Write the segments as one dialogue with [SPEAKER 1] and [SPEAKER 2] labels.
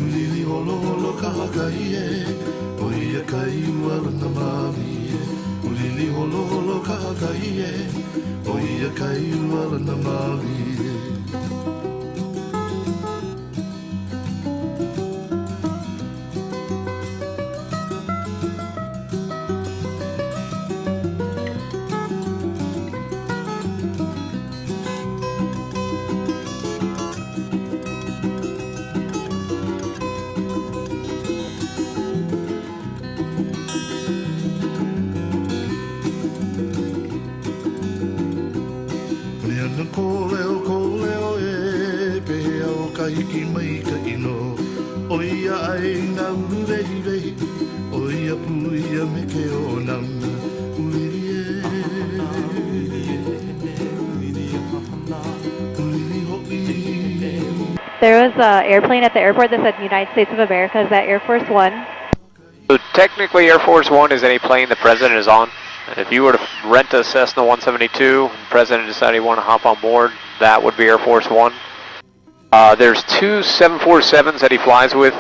[SPEAKER 1] Ulili holo holo kahakaie, oia kai uala na mali. Ulili holo holo kahakaie, oia kai uala na mali. Koleo e pehea o ka hiki mai ka ino. Oia ai ngā ururei rei, oia puia me ke o nanga. Uliri e, uliri ho'i.
[SPEAKER 2] There was an airplane at the airport that said United States of America. Is that Air Force One?
[SPEAKER 3] So technically Air Force One is any plane the president is on. If you were to rent a Cessna 172 and the president decided he wanted to hop on board, that would be Air Force One. There's two 747s that he flies with.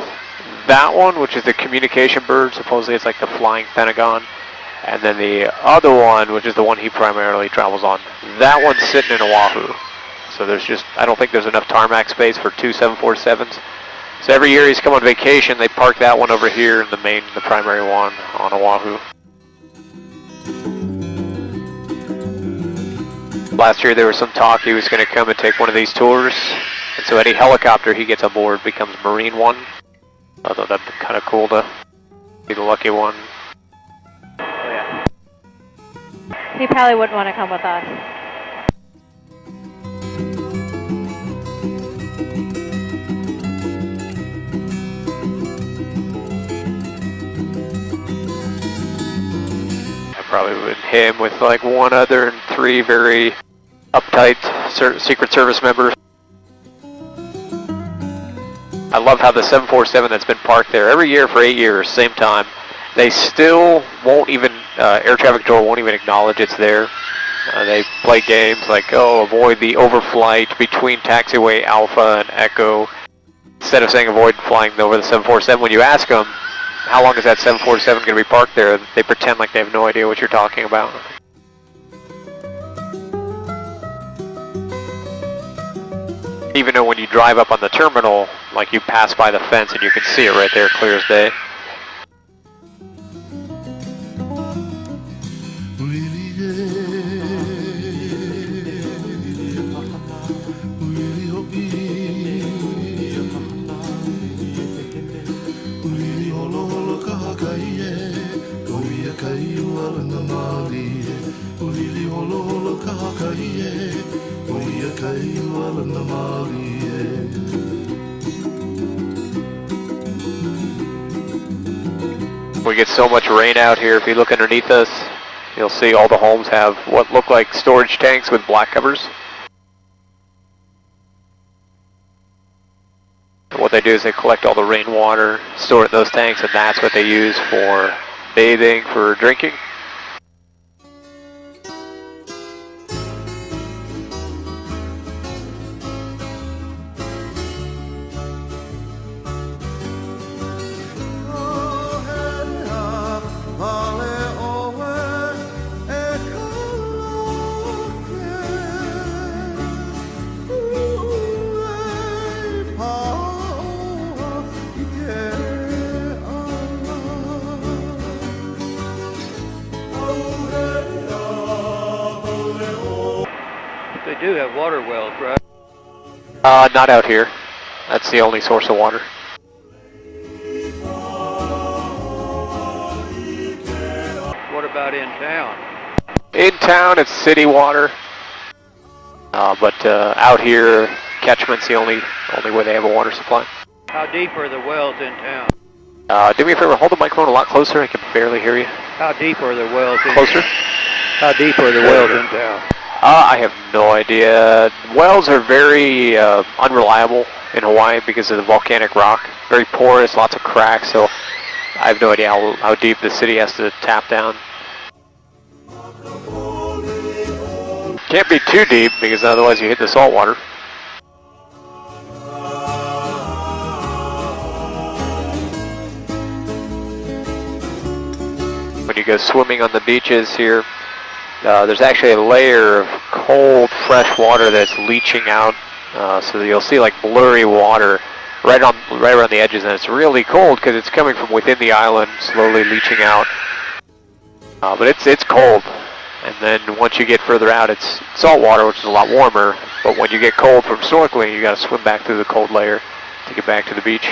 [SPEAKER 3] That one, which is the communication bird, supposedly it's like the flying Pentagon. And then the other one, which is the one he primarily travels on, that one's sitting in Oahu. So there's just, I don't think there's enough tarmac space for two 747s. So every year he's come on vacation, they park that one over here and the primary one on Oahu. Last year there was some talk he was going to come and take one of these tours, and so any helicopter he gets aboard becomes Marine One. I thought that'd be kind of cool to be the lucky one. Oh, yeah.
[SPEAKER 2] He probably wouldn't want to come with us.
[SPEAKER 3] I probably would hit him with like one other and three very uptight Secret Service members. I love how the 747 that's been parked there every year for 8 years, same time, they still won't even, air traffic control won't even acknowledge it's there. They play games like, oh, avoid the overflight between taxiway Alpha and Echo. Instead of saying avoid flying over the 747, when you ask them, how long is that 747 going to be parked there, they pretend like they have no idea what you're talking about. Even though when you drive up on the terminal, like you pass by the fence and you can see it right there, clear as day. We get so much rain out here. If you look underneath us, you'll see all the homes have what look like storage tanks with black covers. What they do is they collect all the rainwater, store it in those tanks, and that's what they use for bathing, for drinking.
[SPEAKER 4] They do have water wells, right?
[SPEAKER 3] Not out here. That's the only source of water.
[SPEAKER 4] What about in town?
[SPEAKER 3] In town, it's city water. But out here, catchment's the only way they have a water supply.
[SPEAKER 4] How deep are the wells in town?
[SPEAKER 3] Do me a favor, hold the microphone a lot closer. I can barely hear you.
[SPEAKER 4] How deep are the wells in
[SPEAKER 3] Closer?
[SPEAKER 4] How deep are the wells in town?
[SPEAKER 3] I have no idea. Wells are very unreliable in Hawaii because of the volcanic rock. Very porous, lots of cracks, so I have no idea how deep the city has to tap down. Can't be too deep because otherwise you hit the salt water. When you go swimming on the beaches here, there's actually a layer of cold, fresh water that's leaching out, so you'll see like blurry water right around the edges, and it's really cold because it's coming from within the island, slowly leaching out. But it's cold, and then once you get further out, it's salt water, which is a lot warmer. But when you get cold from snorkeling, you got to swim back through the cold layer to get back to the beach.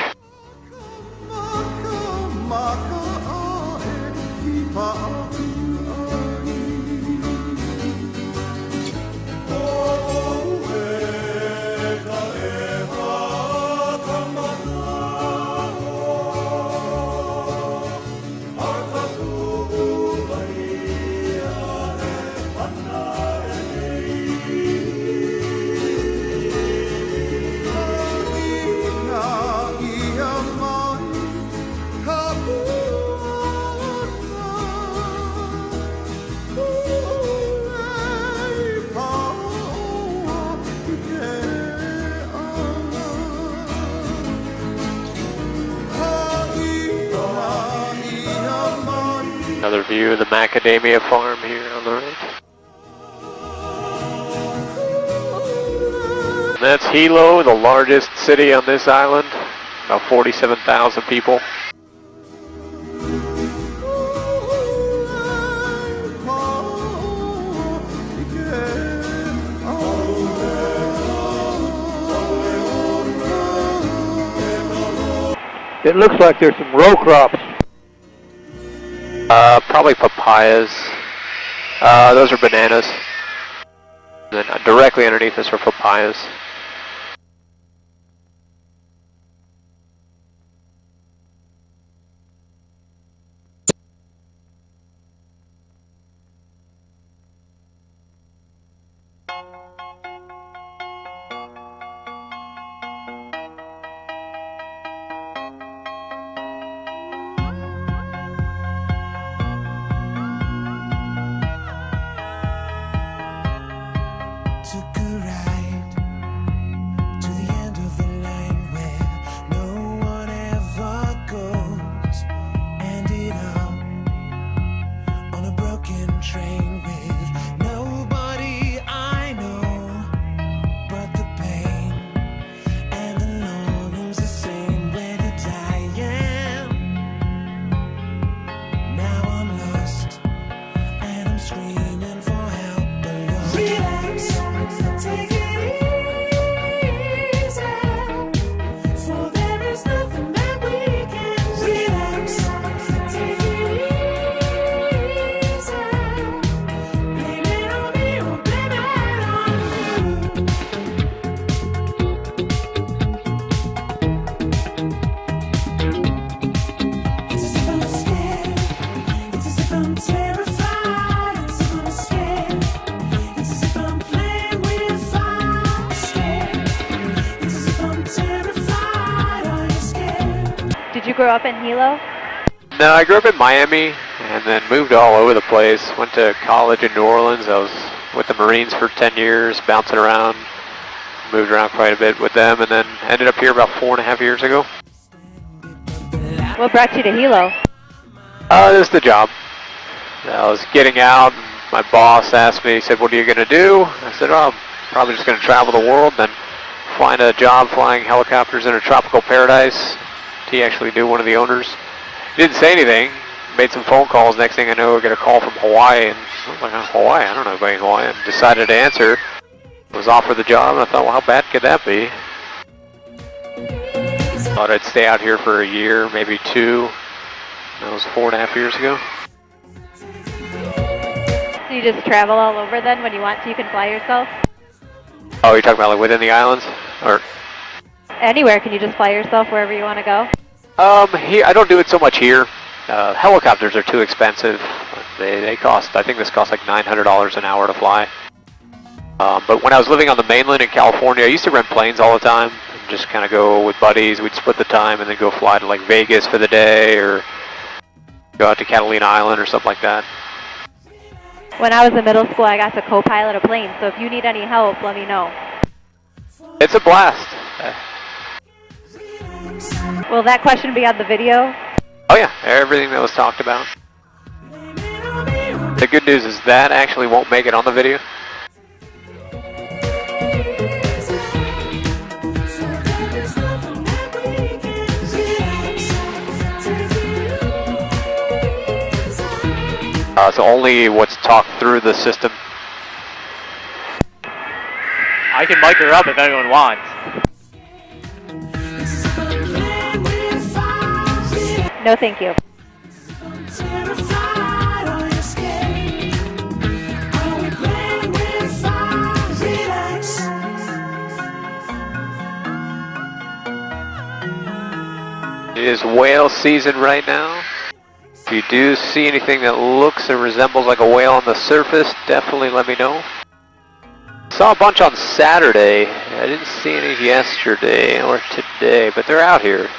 [SPEAKER 3] Another view of the macadamia farm here on the right. And that's Hilo, the largest city on this island, about 47,000 people.
[SPEAKER 4] It looks like there's some row crops.
[SPEAKER 3] Probably papayas. Those are bananas. And then directly underneath us are papayas.
[SPEAKER 2] Did you grow up in Hilo?
[SPEAKER 3] No, I grew up in Miami and then moved all over the place. Went to college in New Orleans. I was with the Marines for 10 years, bouncing around. Moved around quite a bit with them, and then ended up here about 4.5 years ago.
[SPEAKER 2] What brought you to Hilo?
[SPEAKER 3] This is the job. I was getting out, and my boss asked me, he said, "What are you going to do?" I said, "Oh, I'm probably just going to travel the world, then find a job flying helicopters in a tropical paradise." He actually knew one of the owners. He didn't say anything. Made some phone calls. Next thing I know, I get a call from Hawaii, and I was like, "Oh, Hawaii? I don't know anybody in Hawaii." And decided to answer. Was offered the job, and I thought, well, how bad could that be? Thought I'd stay out here for a year, maybe two. That was 4.5 years ago.
[SPEAKER 2] So you just travel all over then? When you want to, you can fly yourself?
[SPEAKER 3] Oh, you're talking about like within the islands? Or
[SPEAKER 2] Anywhere, can you just fly yourself wherever you want to go?
[SPEAKER 3] Here, I don't do it so much here. Helicopters are too expensive. They cost, I think this costs like $900 an hour to fly. But when I was living on the mainland in California, I used to rent planes all the time. Just kind of go with buddies. We'd split the time and then go fly to like Vegas for the day, or go out to Catalina Island or something like that.
[SPEAKER 2] When I was in middle school, I got to co-pilot a plane, so if you need any help, let me know.
[SPEAKER 3] It's a blast.
[SPEAKER 2] Will that question be on the video?
[SPEAKER 3] Oh yeah, everything that was talked about. The good news is that actually won't make it on the video. So only what's talked through the system.
[SPEAKER 5] I can mic her up if anyone wants.
[SPEAKER 2] No, thank you.
[SPEAKER 3] It is whale season right now. If you do see anything that looks or resembles like a whale on the surface, definitely let me know. Saw a bunch on Saturday. I didn't see any yesterday or today, but they're out here.